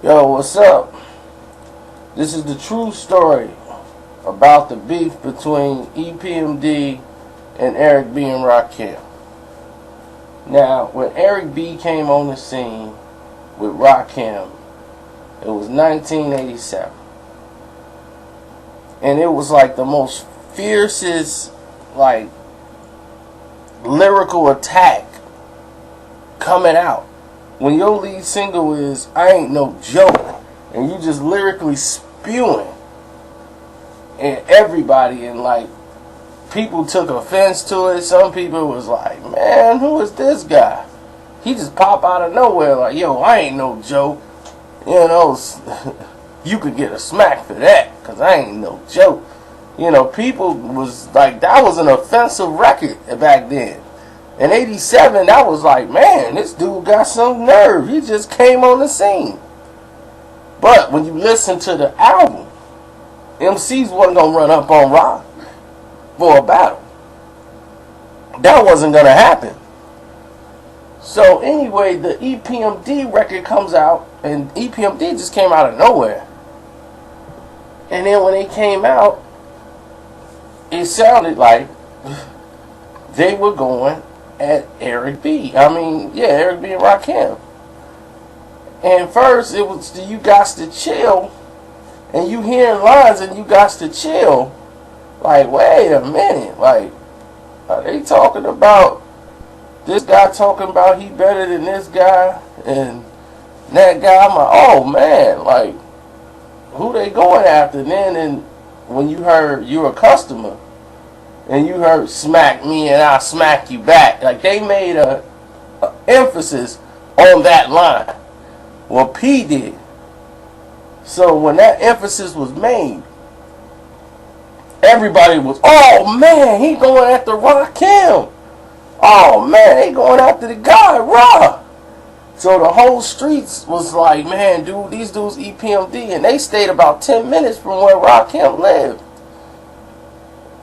Yo, what's up? This is the true story about the beef between EPMD and Eric B and Rakim. Now, when Eric B came on the scene with Rakim, it was 1987. And it was like the most fiercest, like, lyrical attack coming out. When your lead single is I Ain't No Joke, and you just lyrically spewing, and everybody, and like, people took offense to it. Some people was like, man, who is this guy? He just pop out of nowhere like, yo, I ain't no joke. You know, you could get a smack for that, because I ain't no joke. You know, people was like, that was an offensive record back then. In 87, that was like, man, this dude got some nerve. He just came on the scene. But when you listen to the album, MCs wasn't going to run up on Rock for a battle. That wasn't going to happen. So anyway, the EPMD record comes out, and EPMD just came out of nowhere. And then when it came out, it sounded like they were going at Eric B. Eric B and Rakim. And first, it was the You Got to Chill, and you hearing lines and You Got to Chill. Like, wait a minute, like, are they talking about this guy talking about he better than this guy and that guy? I'm like, oh man, like, who they going after? And when you heard You're a Customer, and you heard Smack Me and I'll Smack You Back, like, they made a emphasis on that line. Well, P did. So when that emphasis was made, everybody was, oh man, he going after Rakim. Oh man, they going after the guy, Ra. So the whole streets was like, man, dude, these dudes EPMD, and they stayed about 10 minutes from where Rakim lived.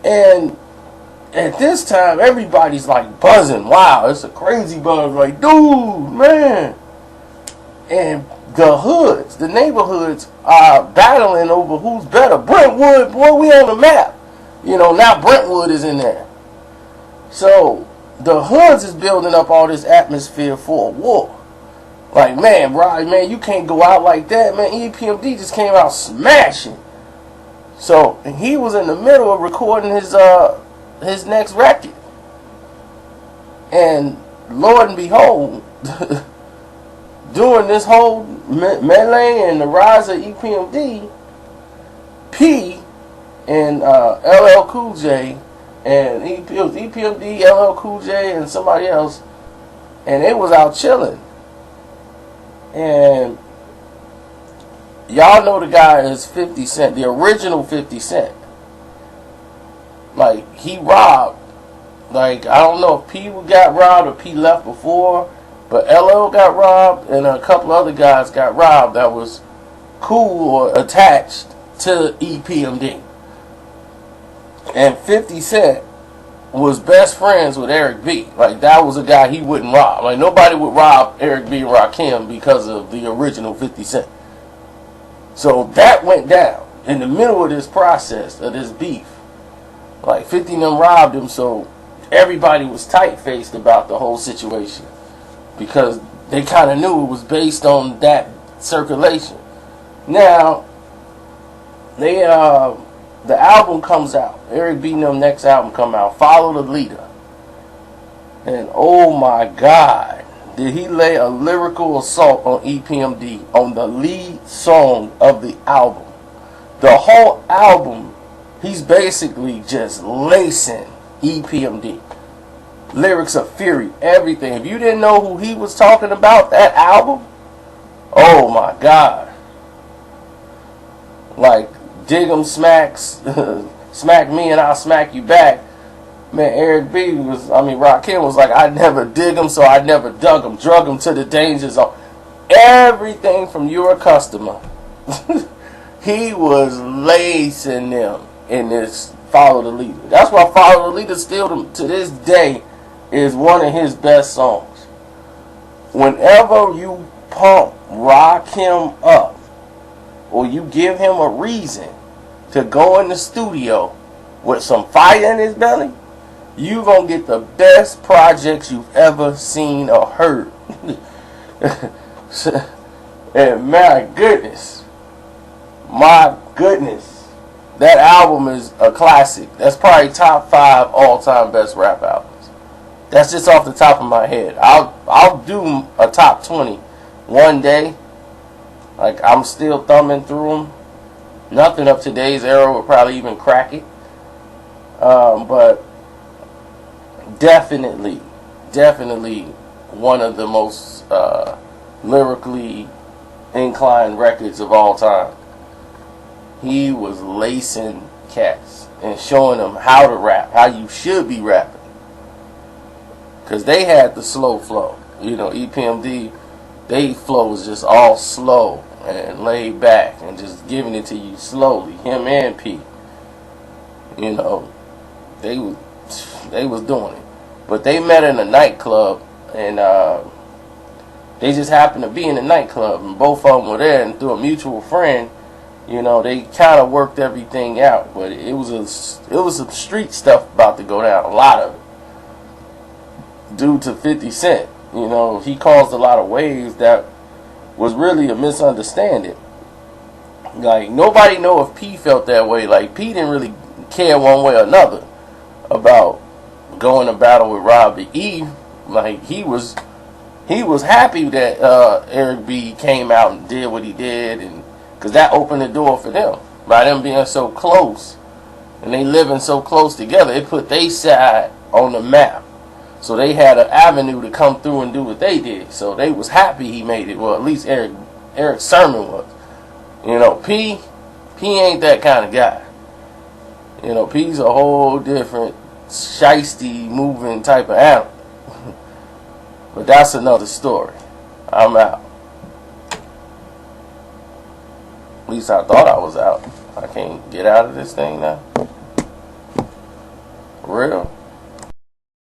And at this time, everybody's like buzzing. Wow, it's a crazy buzz. Like, dude, man. And the hoods, the neighborhoods are battling over who's better. Brentwood, boy, we on the map. You know, now Brentwood is in there. So the hoods is building up all this atmosphere for a war. Like, man, Rod, man, you can't go out like that, man. EPMD just came out smashing. So he was in the middle of recording his next record, and Lord and behold, during this whole melee and the rise of EPMD, P and LL Cool J, and it was EPMD, LL Cool J, and somebody else, and they was out chilling. And y'all know the guy is 50 Cent, the original 50 Cent. Like, he robbed. Like, I don't know if P got robbed or P left before, but LL got robbed, and a couple other guys got robbed that was cool or attached to EPMD. And 50 Cent was best friends with Eric B. Like, that was a guy he wouldn't rob. Like, nobody would rob Eric B and Rakim because of the original 50 Cent. So that went down in the middle of this process, of this beef. Like, 50 of them robbed him, so everybody was tight-faced about the whole situation, because they kind of knew it was based on that circulation. Now, the album comes out. Eric B and them next album come out, Follow the Leader. And oh my God, did he lay a lyrical assault on EPMD on the lead song of the album. The whole album, he's basically just lacing EPMD. Lyrics of fury, everything. If you didn't know who he was talking about, that album, oh my God. Like, dig 'em smacks, smack me and I'll smack you back. Man, Eric B Rakim was like, I never dig him, so I never dug him, drug him to the danger zone. Everything from You're a Customer. He was lacing them in this Follow the Leader. That's why Follow the Leader still to this day is one of his best songs. Whenever you pump Rakim up, or you give him a reason to go in the studio with some fire in his belly, you gonna get the best projects you've ever seen or heard. And my goodness, that album is a classic. That's probably top 5 all-time best rap albums. That's just off the top of my head. I'll do a top 20 one day. Like, I'm still thumbing through them. Nothing of today's era would probably even crack it. But definitely one of the most lyrically inclined records of all time. He was lacing cats and showing them how to rap, how you should be rapping. Because they had the slow flow. You know, EPMD, they flow was just all slow and laid back and just giving it to you slowly. Him and P. You know, they was doing it. But they met in a nightclub, and they just happened to be in the nightclub, and both of them were there, and through a mutual friend, you know, they kind of worked everything out. But it was some street stuff about to go down, a lot of it, due to 50 Cent. You know, he caused a lot of waves that was really a misunderstanding. Like, nobody know if P felt that way. Like, P didn't really care one way or another about going to battle with Robbie E. Like, he was happy that Eric B came out and did what he did, and because that opened the door for them by them being so close and they living so close together. It put their side on the map, so they had an avenue to come through and do what they did. So they was happy he made it. Well, at least Eric Sermon was. You know, P ain't that kind of guy. You know, P's a whole different shiesty moving type of animal. But that's another story. I'm out. At least I thought I was out. I can't get out of this thing now. For real.